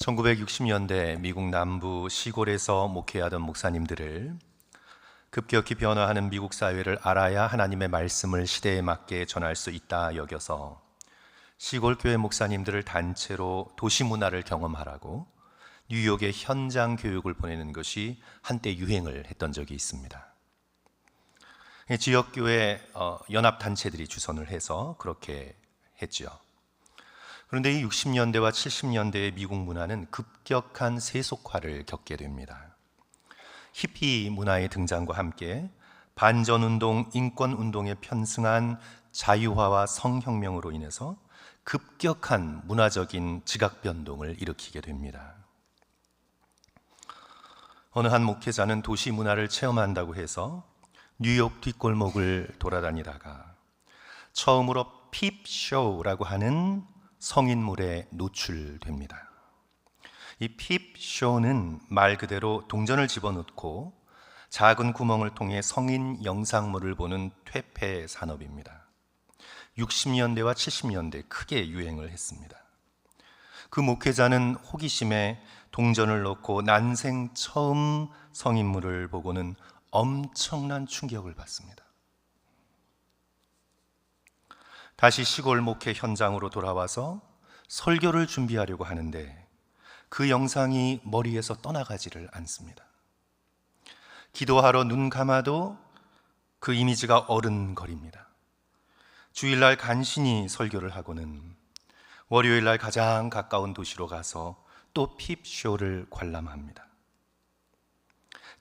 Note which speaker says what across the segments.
Speaker 1: 1960년대 미국 남부 시골에서 목회하던 목사님들을 급격히 변화하는 미국 사회를 알아야 하나님의 말씀을 시대에 맞게 전할 수 있다 여겨서 시골 교회 목사님들을 단체로 도시 문화를 경험하라고 뉴욕에 현장 교육을 보내는 것이 한때 유행을 했던 적이 있습니다. 지역교회 연합단체들이 주선을 해서 그렇게 했죠. 그런데 이 60년대와 70년대의 미국 문화는 급격한 세속화를 겪게 됩니다. 히피 문화의 등장과 함께 반전운동, 인권운동에 편승한 자유화와 성혁명으로 인해서 급격한 문화적인 지각변동을 일으키게 됩니다. 어느 한 목회자는 도시 문화를 체험한다고 해서 뉴욕 뒷골목을 돌아다니다가 처음으로 핍쇼라고 하는 성인물에 노출됩니다. 이 핍쇼는 말 그대로 동전을 집어넣고 작은 구멍을 통해 성인 영상물을 보는 퇴폐 산업입니다. 60년대와 70년대 크게 유행을 했습니다. 그 목회자는 호기심에 동전을 넣고 난생 처음 성인물을 보고는 엄청난 충격을 받습니다. 다시 시골 목회 현장으로 돌아와서 설교를 준비하려고 하는데 그 영상이 머리에서 떠나가지를 않습니다. 기도하러 눈 감아도 그 이미지가 어른거립니다. 주일날 간신히 설교를 하고는 월요일날 가장 가까운 도시로 가서 또 핍쇼를 관람합니다.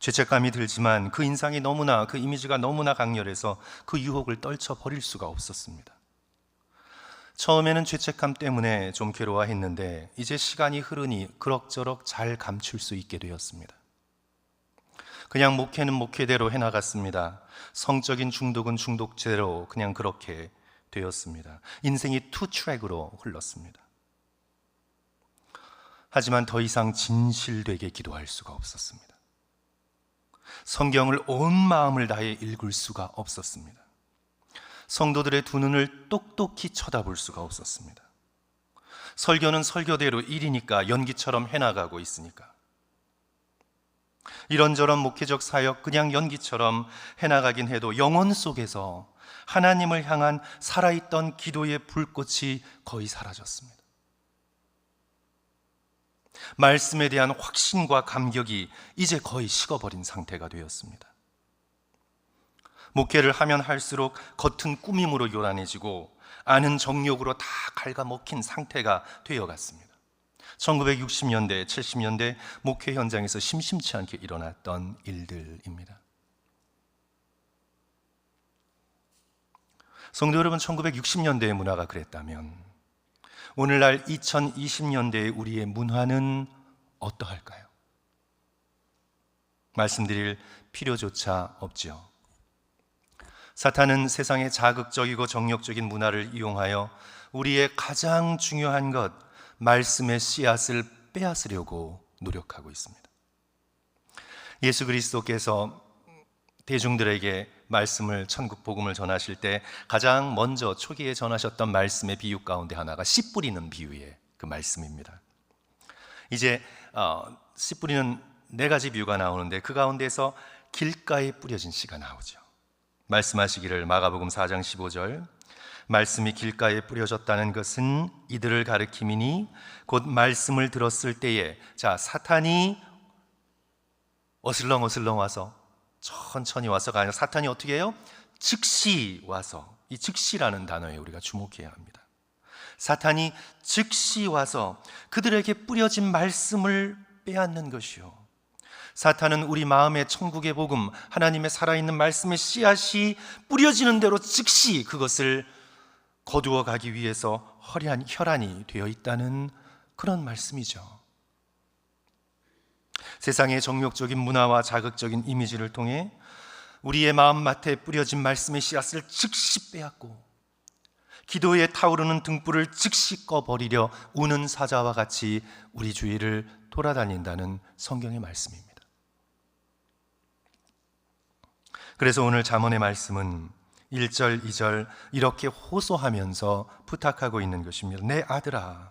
Speaker 1: 죄책감이 들지만 그 인상이 너무나, 그 이미지가 너무나 강렬해서 그 유혹을 떨쳐버릴 수가 없었습니다. 처음에는 죄책감 때문에 좀 괴로워했는데 이제 시간이 흐르니 그럭저럭 잘 감출 수 있게 되었습니다. 그냥 목회는 목회대로 해나갔습니다. 성적인 중독은 중독대로 그냥 그렇게 되었습니다. 인생이 투 트랙으로 흘렀습니다. 하지만 더 이상 진실되게 기도할 수가 없었습니다. 성경을 온 마음을 다해 읽을 수가 없었습니다. 성도들의 두 눈을 똑똑히 쳐다볼 수가 없었습니다. 설교는 설교대로 일이니까 연기처럼 해나가고 있으니까 이런저런 목회적 사역 그냥 연기처럼 해나가긴 해도 영혼 속에서 하나님을 향한 살아있던 기도의 불꽃이 거의 사라졌습니다. 말씀에 대한 확신과 감격이 이제 거의 식어버린 상태가 되었습니다. 목회를 하면 할수록 겉은 꾸밈으로 요란해지고 안은 정욕으로 다 갉아먹힌 상태가 되어갔습니다. 1960년대, 70년대 목회 현장에서 심심치 않게 일어났던 일들입니다. 성도 여러분, 1960년대의 문화가 그랬다면 오늘날 2020년대의 우리의 문화는 어떠할까요? 말씀드릴 필요조차 없지요. 사탄은 세상의 자극적이고 정욕적인 문화를 이용하여 우리의 가장 중요한 것, 말씀의 씨앗을 빼앗으려고 노력하고 있습니다. 예수 그리스도께서 대중들에게 말씀을, 천국 복음을 전하실 때 가장 먼저 초기에 전하셨던 말씀의 비유 가운데 하나가 씨 뿌리는 비유의 그 말씀입니다. 이제 씨 뿌리는 네 가지 비유가 나오는데 그 가운데서 길가에 뿌려진 씨가 나오죠. 말씀하시기를 마가복음 4장 15절 말씀이 길가에 뿌려졌다는 것은 이들을 가리킴이니 곧 말씀을 들었을 때에 사탄이 어슬렁어슬렁 와서 천천히 와서가 아니라 사탄이 어떻게 해요? 즉시 와서, 이 즉시라는 단어에 우리가 주목해야 합니다. 사탄이 즉시 와서 그들에게 뿌려진 말씀을 빼앗는 것이요, 사탄은 우리 마음의 천국의 복음, 하나님의 살아있는 말씀의 씨앗이 뿌려지는 대로 즉시 그것을 거두어 가기 위해서 혈안이 되어 있다는 그런 말씀이죠. 세상의 정욕적인 문화와 자극적인 이미지를 통해 우리의 마음밭에 뿌려진 말씀의 씨앗을 즉시 빼앗고 기도에 타오르는 등불을 즉시 꺼버리려 우는 사자와 같이 우리 주위를 돌아다닌다는 성경의 말씀입니다. 그래서 오늘 잠언의 말씀은 1절, 2절 이렇게 호소하면서 부탁하고 있는 것입니다. 내 아들아,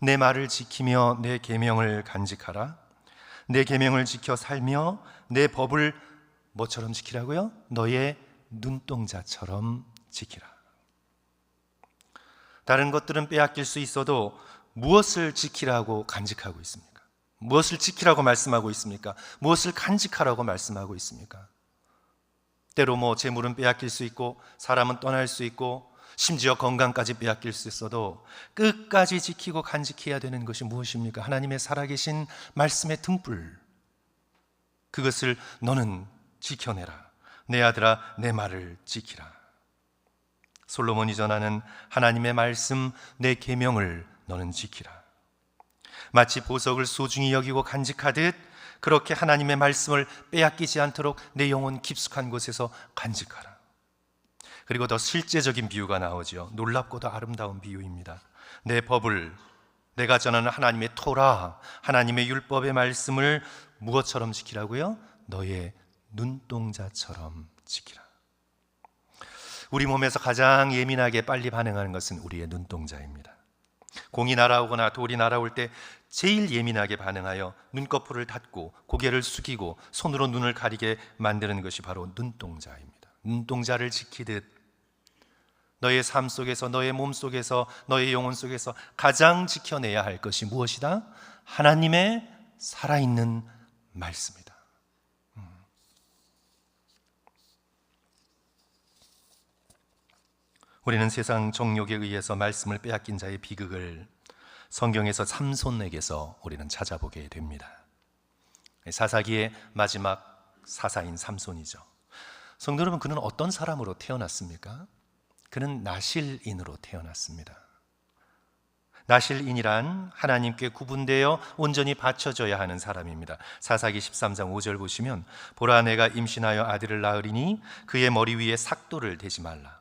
Speaker 1: 내 말을 지키며 내 계명을 간직하라. 내 계명을 지켜 살며 내 법을 뭐처럼 지키라고요? 너의 눈동자처럼 지키라. 다른 것들은 빼앗길 수 있어도 무엇을 지키라고 간직하고 있습니까? 무엇을 지키라고 말씀하고 있습니까? 무엇을 간직하라고 말씀하고 있습니까? 때로 재물은 빼앗길 수 있고 사람은 떠날 수 있고 심지어 건강까지 빼앗길 수 있어도 끝까지 지키고 간직해야 되는 것이 무엇입니까? 하나님의 살아계신 말씀의 등불. 그것을 너는 지켜내라. 내 아들아, 내 말을 지키라. 솔로몬이 전하는 하나님의 말씀, 내 계명을 너는 지키라. 마치 보석을 소중히 여기고 간직하듯 그렇게 하나님의 말씀을 빼앗기지 않도록 내 영혼 깊숙한 곳에서 간직하라. 그리고 더 실제적인 비유가 나오죠. 놀랍고도 아름다운 비유입니다. 내 법을, 내가 전하는 하나님의 토라, 하나님의 율법의 말씀을 무엇처럼 지키라고요? 너의 눈동자처럼 지키라. 우리 몸에서 가장 예민하게 빨리 반응하는 것은 우리의 눈동자입니다. 공이 날아오거나 돌이 날아올 때 제일 예민하게 반응하여 눈꺼풀을 닫고 고개를 숙이고 손으로 눈을 가리게 만드는 것이 바로 눈동자입니다. 눈동자를 지키듯 너의 삶 속에서, 너의 몸 속에서, 너의 영혼 속에서 가장 지켜내야 할 것이 무엇이다? 하나님의 살아있는 말씀이다. 우리는 세상 정욕에 의해서 말씀을 빼앗긴 자의 비극을 성경에서 삼손에게서 우리는 찾아보게 됩니다. 사사기의 마지막 사사인 삼손이죠. 성도 여러분, 그는 어떤 사람으로 태어났습니까? 그는 나실인으로 태어났습니다. 나실인이란 하나님께 구분되어 온전히 바쳐져야 하는 사람입니다. 사사기 13장 5절 보시면 보라, 내가 임신하여 아들을 낳으리니 그의 머리 위에 삭도를 대지 말라.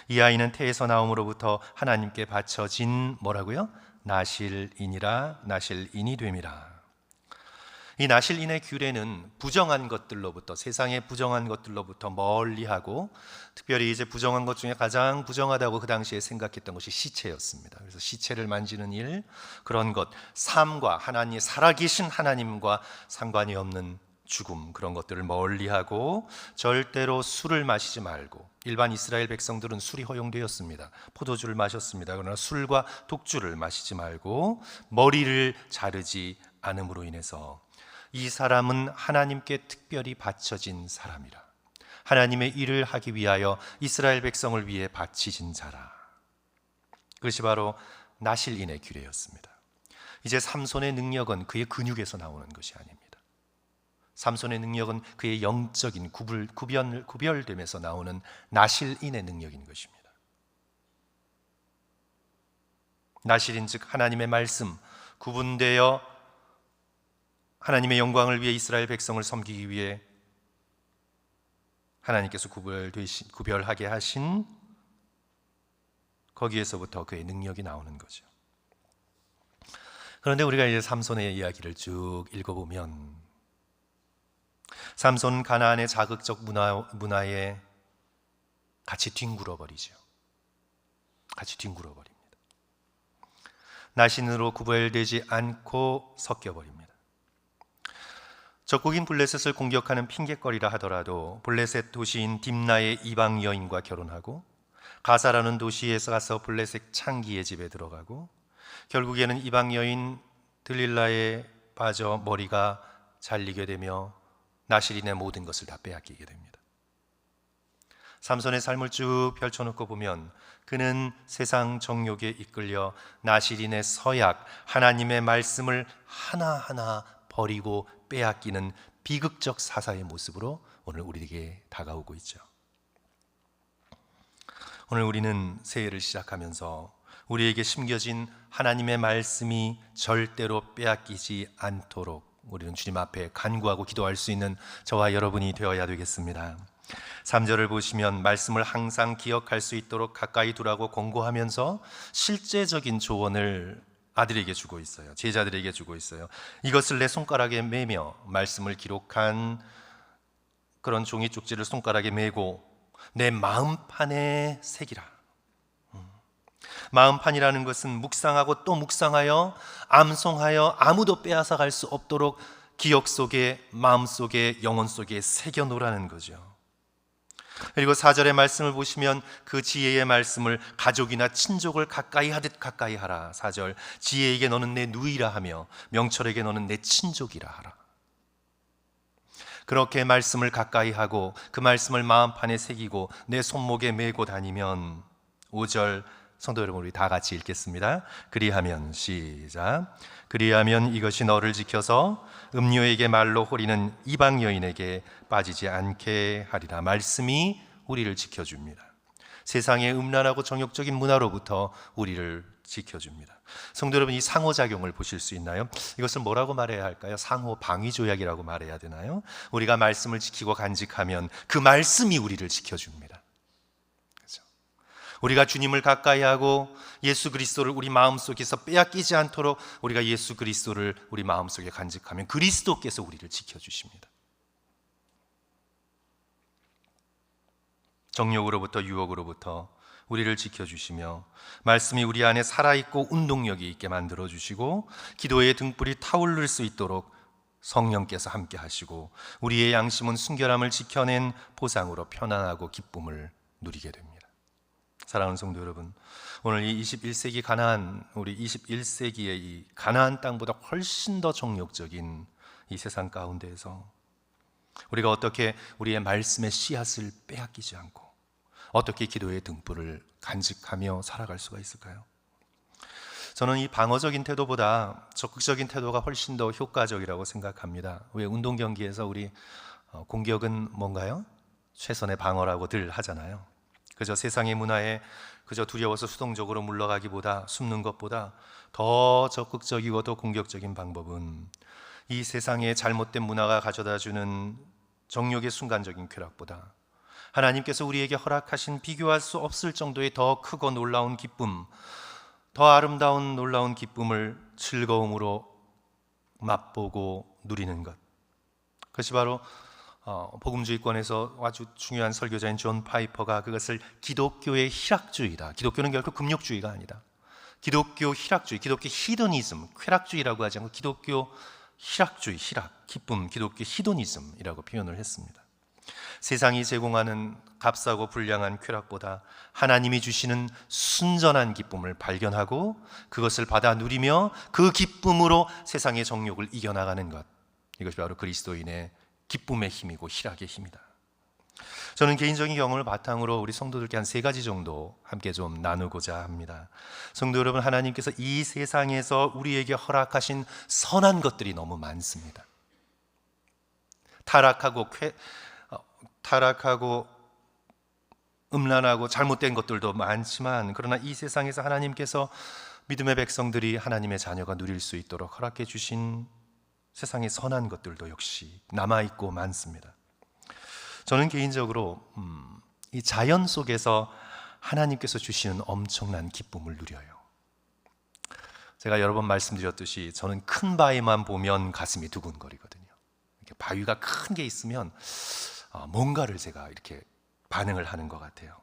Speaker 1: 이 아이는 태에서 나옴으로부터 하나님께 바쳐진 뭐라고요? 나실인이라, 나실인이 됨이라. 이 나실인의 규례는 부정한 것들로부터, 세상의 부정한 것들로부터 멀리하고, 특별히 이제 부정한 것 중에 가장 부정하다고 그 당시에 생각했던 것이 시체였습니다. 그래서 시체를 만지는 일, 그런 것, 삶과 하나님, 살아계신 하나님과 상관이 없는 죽음, 그런 것들을 멀리하고, 절대로 술을 마시지 말고, 일반 이스라엘 백성들은 술이 허용되었습니다. 포도주를 마셨습니다. 그러나 술과 독주를 마시지 말고 머리를 자르지 않음으로 인해서 이 사람은 하나님께 특별히 바쳐진 사람이라, 하나님의 일을 하기 위하여 이스라엘 백성을 위해 바치진 자라. 그것이 바로 나실인의 규례였습니다. 이제 삼손의 능력은 그의 근육에서 나오는 것이 아닙니다. 삼손의 능력은 그의 영적인 구별됨에서 나오는 나실인의 능력인 것입니다. 나실인 즉 하나님의 말씀, 구분되어 하나님의 영광을 위해 이스라엘 백성을 섬기기 위해 하나님께서 구별하게 하신, 거기에서부터 그의 능력이 나오는 거죠. 그런데 우리가 이제 삼손의 이야기를 쭉 읽어보면 삼손 가나안의 자극적 문화에 같이 뒹굴어 버리죠. 같이 뒹굴어 버립니다. 나신으로 구별되지 않고 섞여 버립니다. 적국인 블레셋을 공격하는 핑계거리라 하더라도 블레셋 도시인 딥나의 이방 여인과 결혼하고 가사라는 도시에서 가서 블레셋 창기의 집에 들어가고 결국에는 이방 여인 들릴라에 빠져 머리가 잘리게 되며 나실인의 모든 것을 다 빼앗기게 됩니다. 삼손의 삶을 쭉 펼쳐놓고 보면 그는 세상 정욕에 이끌려 나실인의 서약, 하나님의 말씀을 하나하나 버리고 빼앗기는 비극적 사사의 모습으로 오늘 우리에게 다가오고 있죠. 오늘 우리는 새해를 시작하면서 우리에게 심겨진 하나님의 말씀이 절대로 빼앗기지 않도록 우리는 주님 앞에 간구하고 기도할 수 있는 저와 여러분이 되어야 되겠습니다. 3절을 보시면 말씀을 항상 기억할 수 있도록 가까이 두라고 권고하면서 실제적인 조언을 아들에게 주고 있어요. 제자들에게 주고 있어요. 이것을 내 손가락에 매며, 말씀을 기록한 그런 종이 쪽지를 손가락에 매고 내 마음판에 새기라. 마음판이라는 것은 묵상하고 또 묵상하여 암송하여 아무도 빼앗아 갈 수 없도록 기억 속에, 마음 속에, 영혼 속에 새겨놓으라는 거죠. 그리고 4절의 말씀을 보시면 그 지혜의 말씀을 가족이나 친족을 가까이 하듯 가까이 하라. 4절, 지혜에게 너는 내 누이라 하며 명철에게 너는 내 친족이라 하라. 그렇게 말씀을 가까이 하고 그 말씀을 마음판에 새기고 내 손목에 메고 다니면, 5절 성도 여러분, 우리 다 같이 읽겠습니다. 그리하면, 시작. 그리하면 이것이 너를 지켜서 음료에게 말로 호리는 이방 여인에게 빠지지 않게 하리라. 말씀이 우리를 지켜줍니다. 세상의 음란하고 정욕적인 문화로부터 우리를 지켜줍니다. 성도 여러분, 이 상호작용을 보실 수 있나요? 이것을 뭐라고 말해야 할까요? 상호 방위조약이라고 말해야 되나요? 우리가 말씀을 지키고 간직하면 그 말씀이 우리를 지켜줍니다. 그렇죠? 우리가 주님을 가까이 하고 예수 그리스도를 우리 마음속에서 빼앗기지 않도록 우리가 예수 그리스도를 우리 마음속에 간직하면 그리스도께서 우리를 지켜주십니다. 정욕으로부터, 유혹으로부터 우리를 지켜주시며 말씀이 우리 안에 살아있고 운동력이 있게 만들어주시고 기도의 등불이 타오를 수 있도록 성령께서 함께 하시고 우리의 양심은 순결함을 지켜낸 보상으로 편안하고 기쁨을 누리게 됩니다. 사랑하는 성도 여러분, 오늘 이 21세기 가나안, 우리 21세기의 이 가나안 땅보다 훨씬 더 정욕적인 이 세상 가운데에서 우리가 어떻게 우리의 말씀의 씨앗을 빼앗기지 않고 어떻게 기도의 등불을 간직하며 살아갈 수가 있을까요? 저는 이 방어적인 태도보다 적극적인 태도가 훨씬 더 효과적이라고 생각합니다. 왜 운동 경기에서 우리 공격은 뭔가요? 최선의 방어라고들 하잖아요. 그저 세상의 문화에 그저 두려워서 수동적으로 물러가기보다, 숨는 것보다 더 적극적이고 더 공격적인 방법은 이 세상의 잘못된 문화가 가져다주는 정욕의 순간적인 쾌락보다 하나님께서 우리에게 허락하신 비교할 수 없을 정도의 더 크고 놀라운 기쁨, 더 아름다운 놀라운 기쁨을 즐거움으로 맛보고 누리는 것, 그것이 바로 복음주의권에서 아주 중요한 설교자인 존 파이퍼가 그것을 기독교의 희락주의다. 기독교는 결코 금욕주의가 아니다. 기독교 희락주의, 기독교 히도니즘, 쾌락주의라고 하지 않고 기독교 희락주의, 희락, 기쁨, 기독교 히도니즘이라고 표현을 했습니다. 세상이 제공하는 값싸고 불량한 쾌락보다 하나님이 주시는 순전한 기쁨을 발견하고 그것을 받아 누리며 그 기쁨으로 세상의 정욕을 이겨나가는 것, 이것이 바로 그리스도인의 기쁨의 힘이고 희락의 힘이다. 저는 개인적인 경험을 바탕으로 우리 성도들께 한 3가지 정도 함께 좀 나누고자 합니다. 성도 여러분, 하나님께서 이 세상에서 우리에게 허락하신 선한 것들이 너무 많습니다. 타락하고 음란하고 잘못된 것들도 많지만, 그러나 이 세상에서 하나님께서 믿음의 백성들이 하나님의 자녀가 누릴 수 있도록 허락해 주신 세상의 선한 것들도 역시 남아있고 많습니다. 저는 개인적으로 이 자연 속에서 하나님께서 주시는 엄청난 기쁨을 누려요. 제가 여러 번 말씀드렸듯이 저는 큰 바위만 보면 가슴이 두근거리거든요. 이렇게 바위가 큰 게 있으면 뭔가를 제가 이렇게 반응을 하는 것 같아요.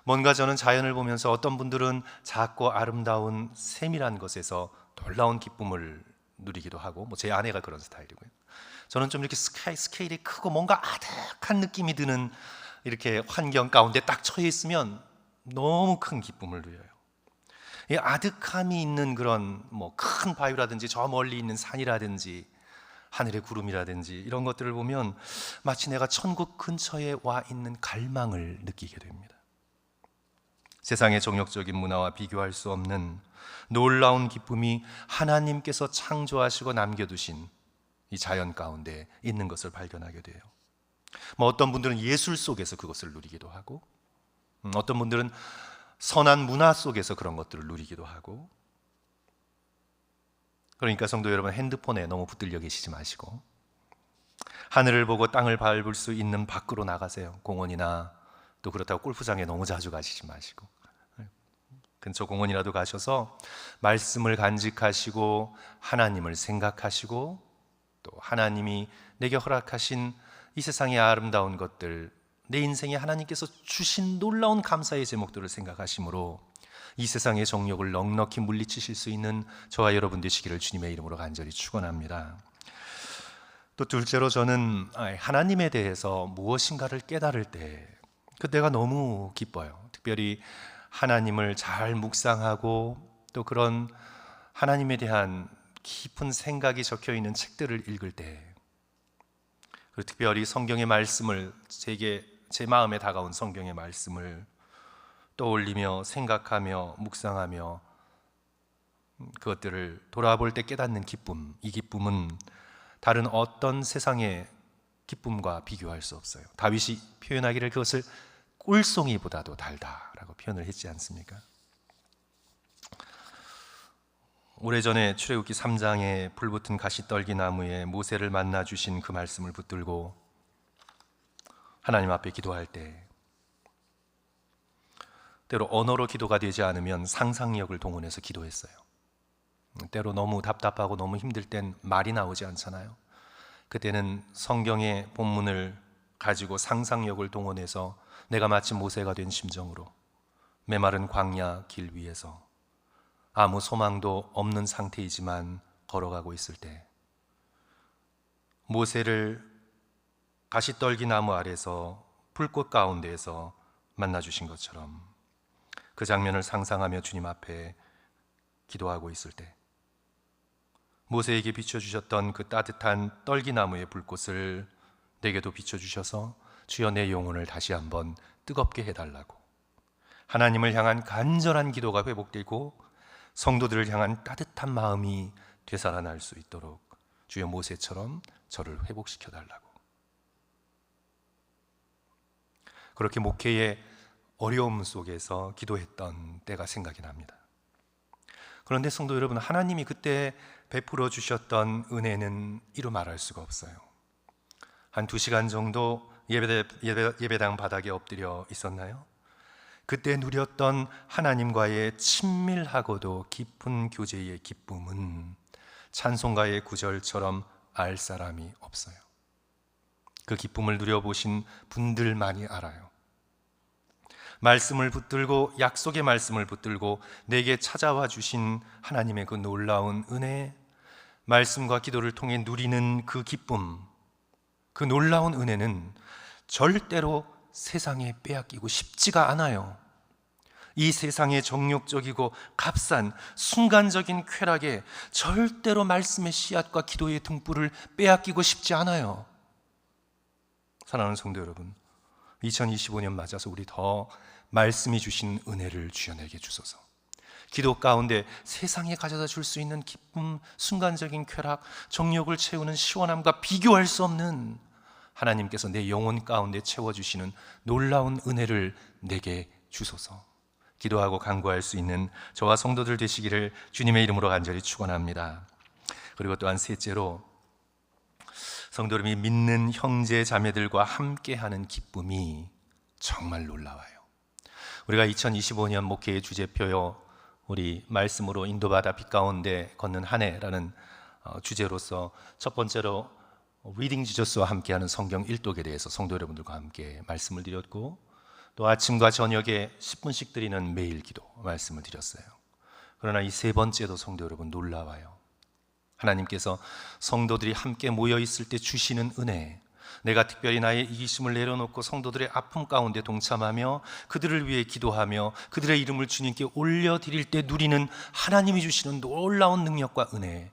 Speaker 1: 뭔가 저는 자연을 보면서 어떤 분들은 작고 아름다운 세밀한 것에서 놀라운 기쁨을 누리기도 하고, 제 아내가 그런 스타일이고요. 저는 좀 이렇게 스케일이 크고 뭔가 아득한 느낌이 드는 이렇게 환경 가운데 딱 처해 있으면 너무 큰 기쁨을 누려요. 이 아득함이 있는 그런 큰 바위라든지 저 멀리 있는 산이라든지 하늘의 구름이라든지 이런 것들을 보면 마치 내가 천국 근처에 와 있는 갈망을 느끼게 됩니다. 세상의 정욕적인 문화와 비교할 수 없는 놀라운 기쁨이 하나님께서 창조하시고 남겨두신 이 자연 가운데 있는 것을 발견하게 돼요. 어떤 분들은 예술 속에서 그것을 누리기도 하고, 어떤 분들은 선한 문화 속에서 그런 것들을 누리기도 하고. 그러니까 성도 여러분, 핸드폰에 너무 붙들려 계시지 마시고 하늘을 보고 땅을 밟을 수 있는 밖으로 나가세요. 공원이나 또 그렇다고 골프장에 너무 자주 가시지 마시고 근처 공원이라도 가셔서 말씀을 간직하시고 하나님을 생각하시고 또 하나님이 내게 허락하신 이 세상의 아름다운 것들, 내 인생에 하나님께서 주신 놀라운 감사의 제목들을 생각하심으로 이 세상의 정욕을 넉넉히 물리치실 수 있는 저와 여러분 되시기를 주님의 이름으로 간절히 축원합니다. 또 둘째로 저는 하나님에 대해서 무엇인가를 깨달을 때 그때가 너무 기뻐요. 특별히 하나님을 잘 묵상하고 또 그런 하나님에 대한 깊은 생각이 적혀 있는 책들을 읽을 때, 그리고 특별히 성경의 말씀을 제 마음에 다가온 성경의 말씀을 떠올리며 생각하며 묵상하며 그것들을 돌아볼 때 깨닫는 기쁨, 이 기쁨은 다른 어떤 세상의 기쁨과 비교할 수 없어요. 다윗이 표현하기를 그것을 꿀송이보다도 달다라고 표현을 했지 않습니까? 오래전에 출애굽기 3장에 불붙은 가시떨기 나무에 모세를 만나 주신 그 말씀을 붙들고 하나님 앞에 기도할 때 때로 언어로 기도가 되지 않으면 상상력을 동원해서 기도했어요. 때로 너무 답답하고 너무 힘들 땐 말이 나오지 않잖아요. 그때는 성경의 본문을 가지고 상상력을 동원해서 내가 마치 모세가 된 심정으로 메마른 광야 길 위에서 아무 소망도 없는 상태이지만 걸어가고 있을 때 모세를 가시떨기 나무 아래서 불꽃 가운데에서 만나주신 것처럼 그 장면을 상상하며 주님 앞에 기도하고 있을 때 모세에게 비춰주셨던 그 따뜻한 떨기나무의 불꽃을 내게도 비춰주셔서 주여 내 영혼을 다시 한번 뜨겁게 해달라고 하나님을 향한 간절한 기도가 회복되고 성도들을 향한 따뜻한 마음이 되살아날 수 있도록 주여 모세처럼 저를 회복시켜 달라고, 그렇게 목회의 어려움 속에서 기도했던 때가 생각이 납니다. 그런데 성도 여러분, 하나님이 그때 베풀어 주셨던 은혜는 이루 말할 수가 없어요. 한 2시간 정도 예배당 바닥에 엎드려 있었나요? 그때 누렸던 하나님과의 친밀하고도 깊은 교제의 기쁨은 찬송가의 구절처럼 알 사람이 없어요. 그 기쁨을 누려보신 분들만이 알아요. 말씀을 붙들고 약속의 말씀을 붙들고 내게 찾아와 주신 하나님의 그 놀라운 은혜, 말씀과 기도를 통해 누리는 그 기쁨, 그 놀라운 은혜는 절대로 세상에 빼앗기고 싶지가 않아요. 이 세상의 정욕적이고 값싼 순간적인 쾌락에 절대로 말씀의 씨앗과 기도의 등불을 빼앗기고 싶지 않아요. 사랑하는 성도 여러분, 2025년 맞아서 우리 더 말씀이 주신 은혜를 주여 내게 주소서. 기도 가운데 세상에 가져다 줄 수 있는 기쁨, 순간적인 쾌락, 정욕을 채우는 시원함과 비교할 수 없는 하나님께서 내 영혼 가운데 채워주시는 놀라운 은혜를 내게 주소서. 기도하고 간구할 수 있는 저와 성도들 되시기를 주님의 이름으로 간절히 축원합니다. 그리고 또한 셋째로, 성도 여러분이 믿는 형제 자매들과 함께하는 기쁨이 정말 놀라워요. 우리가 2025년 목회의 주제표요, 우리 말씀으로 인도받아 빛 가운데 걷는 한 해라는 주제로서 첫 번째로 리딩 지저스와 함께하는 성경 일독에 대해서 성도 여러분들과 함께 말씀을 드렸고, 또 아침과 저녁에 10분씩 드리는 매일 기도 말씀을 드렸어요. 그러나 이 세 번째도 성도 여러분 놀라워요. 하나님께서 성도들이 함께 모여 있을 때 주시는 은혜, 내가 특별히 나의 이기심을 내려놓고 성도들의 아픔 가운데 동참하며 그들을 위해 기도하며 그들의 이름을 주님께 올려드릴 때 누리는 하나님이 주시는 놀라운 능력과 은혜.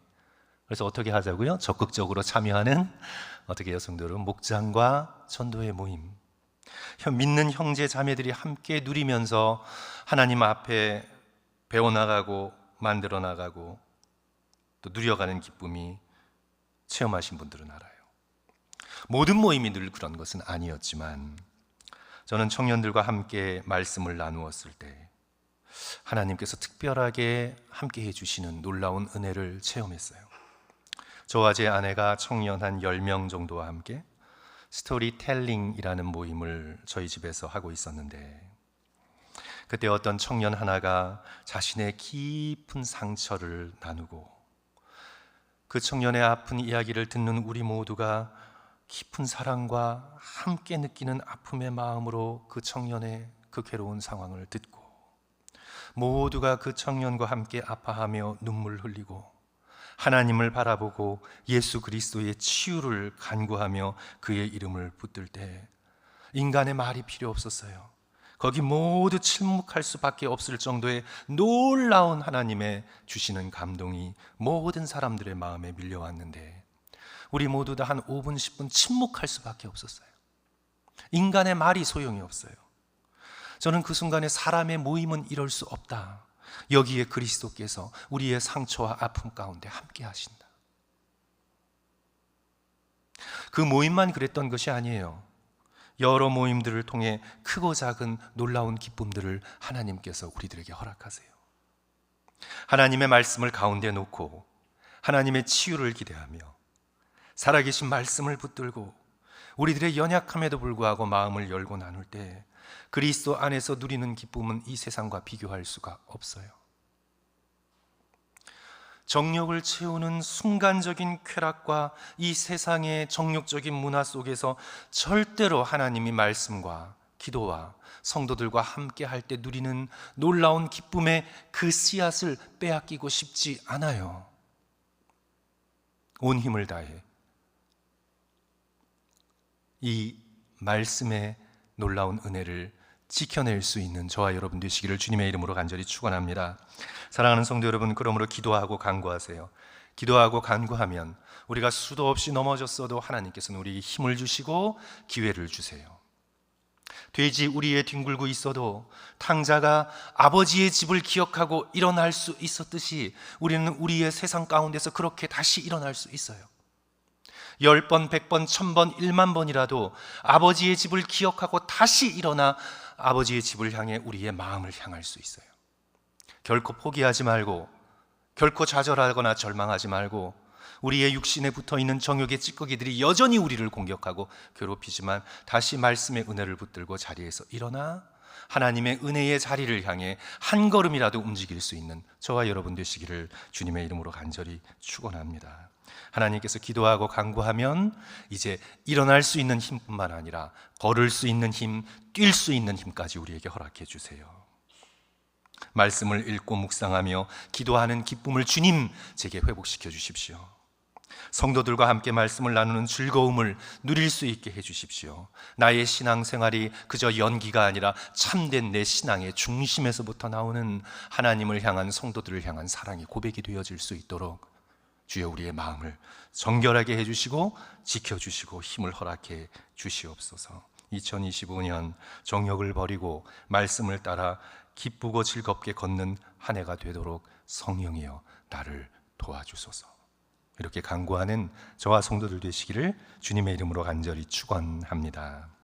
Speaker 1: 그래서 어떻게 하자고요? 적극적으로 참여하는, 어떻게 해요 성도 여러분? 목장과 전도의 모임, 믿는 형제 자매들이 함께 누리면서 하나님 앞에 배워나가고 만들어나가고 또 누려가는 기쁨이 체험하신 분들은 알아요. 모든 모임이 늘 그런 것은 아니었지만 저는 청년들과 함께 말씀을 나누었을 때 하나님께서 특별하게 함께 해주시는 놀라운 은혜를 체험했어요. 저와 제 아내가 청년 한 10명 정도와 함께 스토리텔링이라는 모임을 저희 집에서 하고 있었는데, 그때 어떤 청년 하나가 자신의 깊은 상처를 나누고 그 청년의 아픈 이야기를 듣는 우리 모두가 깊은 사랑과 함께 느끼는 아픔의 마음으로 그 청년의 그 괴로운 상황을 듣고 모두가 그 청년과 함께 아파하며 눈물 흘리고 하나님을 바라보고 예수 그리스도의 치유를 간구하며 그의 이름을 붙들 때 인간의 말이 필요 없었어요. 거기 모두 침묵할 수밖에 없을 정도의 놀라운 하나님의 주시는 감동이 모든 사람들의 마음에 밀려왔는데 우리 모두 다 한 5분, 10분 침묵할 수밖에 없었어요. 인간의 말이 소용이 없어요. 저는 그 순간에 사람의 모임은 이럴 수 없다. 여기에 그리스도께서 우리의 상처와 아픔 가운데 함께 하신다. 그 모임만 그랬던 것이 아니에요. 여러 모임들을 통해 크고 작은 놀라운 기쁨들을 하나님께서 우리들에게 허락하세요. 하나님의 말씀을 가운데 놓고 하나님의 치유를 기대하며 살아계신 말씀을 붙들고 우리들의 연약함에도 불구하고 마음을 열고 나눌 때 그리스도 안에서 누리는 기쁨은 이 세상과 비교할 수가 없어요. 정욕을 채우는 순간적인 쾌락과 이 세상의 정욕적인 문화 속에서 절대로 하나님이 말씀과 기도와 성도들과 함께 할 때 누리는 놀라운 기쁨의 그 씨앗을 빼앗기고 싶지 않아요. 온 힘을 다해 이 말씀의 놀라운 은혜를 지켜낼 수 있는 저와 여러분 되시기를 주님의 이름으로 간절히 축원합니다. 사랑하는 성도 여러분, 그러므로 기도하고 간구하세요. 기도하고 간구하면 우리가 수도 없이 넘어졌어도 하나님께서는 우리에게 힘을 주시고 기회를 주세요. 돼지 우리에 뒹굴고 있어도 탕자가 아버지의 집을 기억하고 일어날 수 있었듯이 우리는 우리의 세상 가운데서 그렇게 다시 일어날 수 있어요. 10번, 100번, 1000번, 1만 번이라도 아버지의 집을 기억하고 다시 일어나 아버지의 집을 향해 우리의 마음을 향할 수 있어요. 결코 포기하지 말고, 결코 좌절하거나 절망하지 말고, 우리의 육신에 붙어있는 정욕의 찌꺼기들이 여전히 우리를 공격하고 괴롭히지만 다시 말씀의 은혜를 붙들고 자리에서 일어나 하나님의 은혜의 자리를 향해 한 걸음이라도 움직일 수 있는 저와 여러분 되시기를 주님의 이름으로 간절히 축원합니다. 하나님께서 기도하고 간구하면 이제 일어날 수 있는 힘뿐만 아니라 걸을 수 있는 힘, 뛸 수 있는 힘까지 우리에게 허락해 주세요. 말씀을 읽고 묵상하며 기도하는 기쁨을 주님 제게 회복시켜 주십시오. 성도들과 함께 말씀을 나누는 즐거움을 누릴 수 있게 해 주십시오. 나의 신앙생활이 그저 연기가 아니라 참된 내 신앙의 중심에서부터 나오는 하나님을 향한 성도들을 향한 사랑의 고백이 되어질 수 있도록 주여 우리의 마음을 정결하게 해주시고 지켜주시고 힘을 허락해 주시옵소서. 2025년 정욕을 버리고 말씀을 따라 기쁘고 즐겁게 걷는 한 해가 되도록 성령이여 나를 도와주소서. 이렇게 간구하는 저와 성도들 되시기를 주님의 이름으로 간절히 축원합니다.